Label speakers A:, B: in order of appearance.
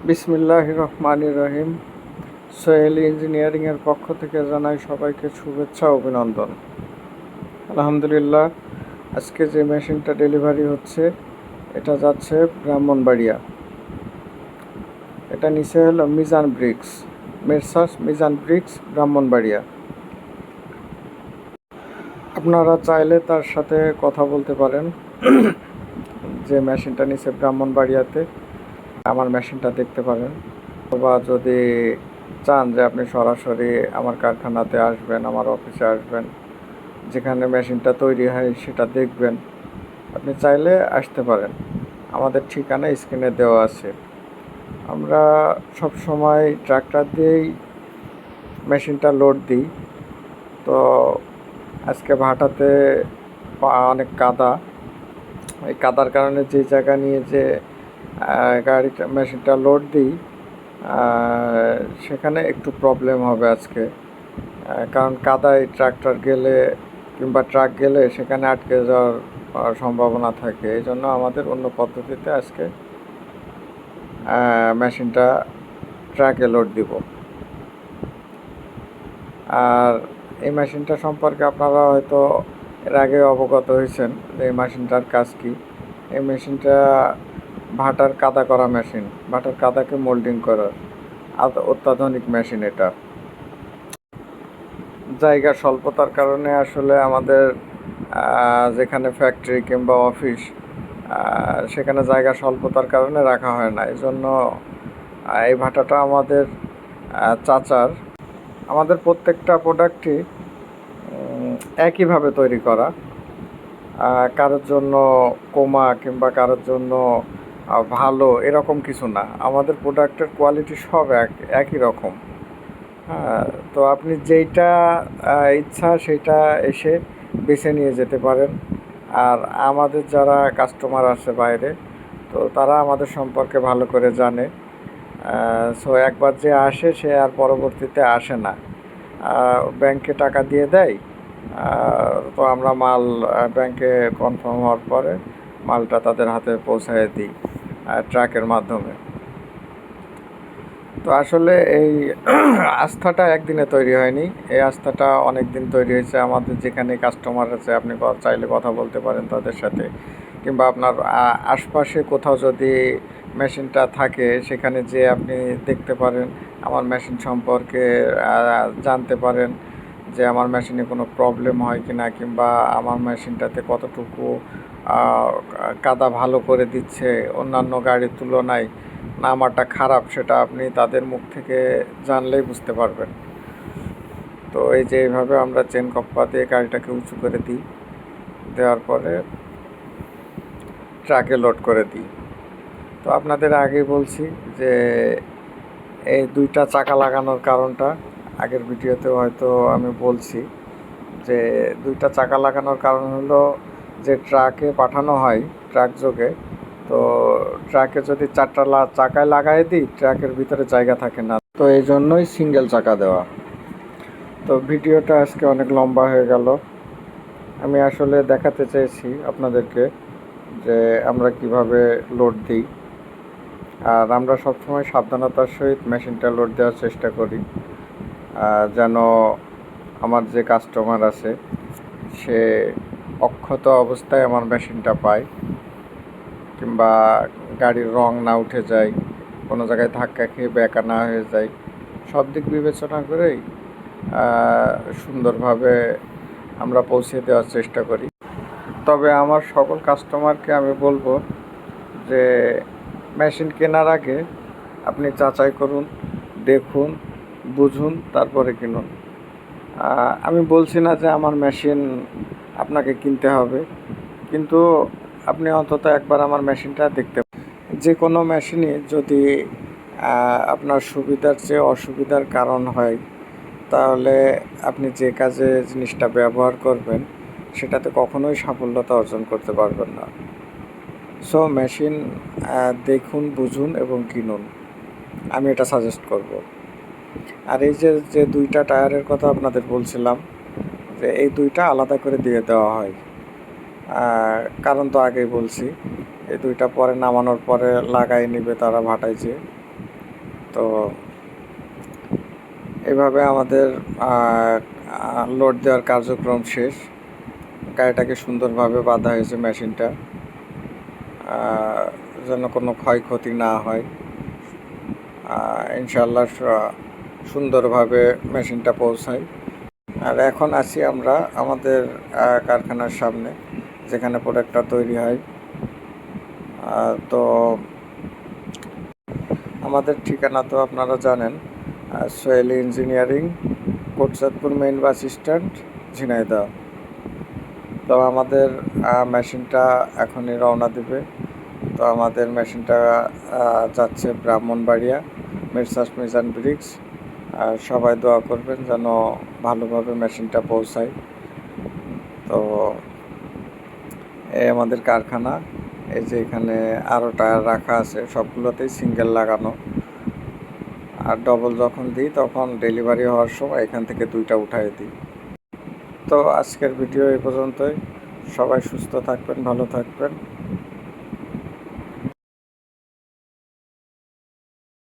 A: বিসমিল্লাহির রহমানির রহিম। সোহেল ইঞ্জিনিয়ারিংয়ের পক্ষ থেকে জানাই সবাইকে শুভেচ্ছা ও অভিনন্দন। আলহামদুলিল্লাহ, আজকে যে মেশিনটা ডেলিভারি হচ্ছে এটা যাচ্ছে ব্রাহ্মণবাড়িয়া। এটা নিচে হলো Mizan bricks, messrs Mizan bricks, Brahmanbaria. আপনারা চাইলে তার সাথে কথা বলতে পারেন যে মেশিনটা নিচে ব্রাহ্মণবাড়িয়াতে, আমার মেশিনটা দেখতে পারেন। বা যদি চান যে আপনি সরাসরি আমার কারখানাতে আসবেন, আমার অফিসে আসবেন, যেখানে মেশিনটা তৈরি হয় সেটা দেখবেন, আপনি চাইলে আসতে পারেন। আমাদের ঠিকানা স্ক্রিনে দেওয়া আছে। আমরা সব সময় ট্রাক্টর দিয়েই মেশিনটা লোড দিই। তো আজকে ভাটাতে অনেক কাদা, এই কাদার কারণে যে জায়গা নিয়ে যে গাড়িটা মেশিনটা লোড দিই সেখানে একটু প্রবলেম হবে আজকে, কারণ কাদায় ট্রাক্টর গেলে কিংবা ট্রাক গেলে সেখানে আটকে যাওয়ার সম্ভাবনা থাকে। এই জন্য আমাদের অন্য পদ্ধতিতে আজকে মেশিনটা ট্রাকে লোড দিব। আর এই মেশিনটা সম্পর্কে আপনারা হয়তো এর আগে অবগত হয়েছেন যে এই মেশিনটার কাজ কী। এই মেশিনটা ভাটার কাদা করা মেশিন, ভাটার কাদাকে মোল্ডিং করার অত্যাধুনিক মেশিন। এটা জায়গা স্বল্পতার কারণে আসলে আমাদের যেখানে ফ্যাক্টরি কিংবা অফিস সেখানে জায়গা স্বল্পতার কারণে রাখা হয় না। এই জন্য এই ভাটাটা আমাদের চাচার। আমাদের প্রত্যেকটা প্রোডাক্টই একইভাবে তৈরি করা, কারোর জন্য কমা কিংবা কারোর জন্য ভালো এরকম কিছু না। আমাদের প্রোডাক্টের কোয়ালিটি সব একই রকম। হ্যাঁ, তো আপনি যেইটা ইচ্ছা সেইটা এসে বেছে নিয়ে যেতে পারেন। আর আমাদের যারা কাস্টমার আছে বাইরে, তো তারা আমাদের সম্পর্কে ভালো করে জানে। সো একবার যে আসে সে আর পরবর্তীতে আসে না। ব্যাংকে টাকা দিয়ে দেয়, তো আমরা মাল ব্যাংকে কনফার্ম হওয়ার পরে মালটা তাদের হাতে পৌঁছায় দিই ট্রাকের মাধ্যমে। তো আসলে এই আস্থাটা একদিনে তৈরি হয়নি, এই আস্থাটা অনেক দিন তৈরি হয়েছে। আমাদের যেখানে কাস্টমার আছে আপনি চাইলে কথা বলতে পারেন তাদের সাথে, কিংবা আপনার আশপাশে কোথাও যদি মেশিনটা থাকে সেখানে যে আপনি দেখতে পারেন, আমার মেশিন সম্পর্কে জানতে পারেন যে আমার মেশিনে কোনো প্রবলেম হয় কি না, কিংবা আমার মেশিনটাতে কতটুকু কাদা ভালো করে দিচ্ছে অন্যান্য গাড়ির তুলনায়, না আমারটা খারাপ, সেটা আপনি তাদের মুখ থেকে জানলেই বুঝতে পারবেন। তো এই যে এইভাবে আমরা চেন কপ্পা দিয়ে গাড়িটাকে উঁচু করে দিই, দেওয়ার পরে ট্রাকে লোড করে দিই। তো আপনাদের আগেই বলছি যে এই দুইটা চাকা লাগানোর কারণটা আগের ভিডিওতেও হয়তো আমি বলছি যে দুইটা চাকা লাগানোর কারণ হলো যে ট্রাকে পাঠানো হয় ট্রাক যোগে, তো ট্রাকে যদি চারটা চাকায় লাগাই দিই ট্রাকের ভিতরে জায়গা থাকে না, তো এই জন্যই সিঙ্গেল চাকা দেওয়া। তো ভিডিওটা আজকে অনেক লম্বা হয়ে গেল। আমি আসলে দেখাতে চেয়েছি আপনাদেরকে যে আমরা কিভাবে লোড দিই। আর আমরা সবসময় সাবধানতার সহিত মেশিনটা লোড দেওয়ার চেষ্টা করি, যেন আমার যে কাস্টমার আছে সে অক্ষত অবস্থায় আমার মেশিনটা পায়, কিংবা গাড়ির রং না উঠে যায়, কোনো জায়গায় ধাক্কা খেয়ে বেঁকা না হয়ে যায়। সব দিক বিবেচনা করেই সুন্দরভাবে আমরা পৌঁছে দেওয়ার চেষ্টা করি। তবে আমার সকল কাস্টমারকে আমি বলবো যে মেশিন কেনার আগে আপনি যাচাই করুন, দেখুন, বুঝুন, তারপরে কিনুন। আমি বলছি না যে আমার মেশিন আপনাকে কিনতে হবে, কিন্তু আপনি অন্তত একবার আমার মেশিনটা দেখতে। যে কোনো মেশিনই যদি আপনার সুবিধার চেয়ে অসুবিধার কারণ হয়, তাহলে আপনি যে কাজে জিনিসটা ব্যবহার করবেন সেটাতে কখনোই সাফল্যতা অর্জন করতে পারবেন না। সো মেশিন দেখুন, বুঝুন এবং কিনুন, আমি এটা সাজেস্ট করব। আর এই যে যে দুইটা টায়ারের কথা আপনাদের বলছিলাম, যে এই দুইটা আলাদা করে দিয়ে দেওয়া হয়, কারণ তো আগেই বলছি, এই দুইটা পরে নামানোর পরে লাগাই নেবে তারা ভাটায় যেয়ে। তো এভাবে আমাদের লোড দেওয়ার কার্যক্রম শেষ। গাড়িটাকে সুন্দরভাবে বাঁধা হয়েছে, মেশিনটা যেন কোনো ক্ষয়ক্ষতি না হয়। ইনশাআল্লাহ সুন্দরভাবে মেশিনটা পৌঁছায়। আর এখন আছি আমরা আমাদের কারখানার সামনে, যেখানে প্রোডাক্টটা তৈরি হয়। তো আমাদের ঠিকানা তো আপনারা জানেন, Soheli engineering, Kotchandpur main bus stand, Jhenaidah. তো আমাদের মেশিনটা এখনই রওনা দেবে। তো আমাদের মেশিনটা যাচ্ছে ব্রাহ্মণবাড়িয়া, মিরসাস মিজান ব্রিক্স। সবাই দোয়া করবেন যেন ভালোভাবে মেশিনটা পৌঁছায়। তো এই আমাদের কারখানা। এই যে এখানে আরও টায়ার রাখা আছে, সবগুলোতেই সিঙ্গেল লাগানো। আর ডবল যখন দিই তখন ডেলিভারি হওয়ার সময় এখান থেকে 2টা উঠাই দিই। তো আজকের ভিডিও এই পর্যন্তই। সবাই সুস্থ থাকবেন, ভালো থাকবেন।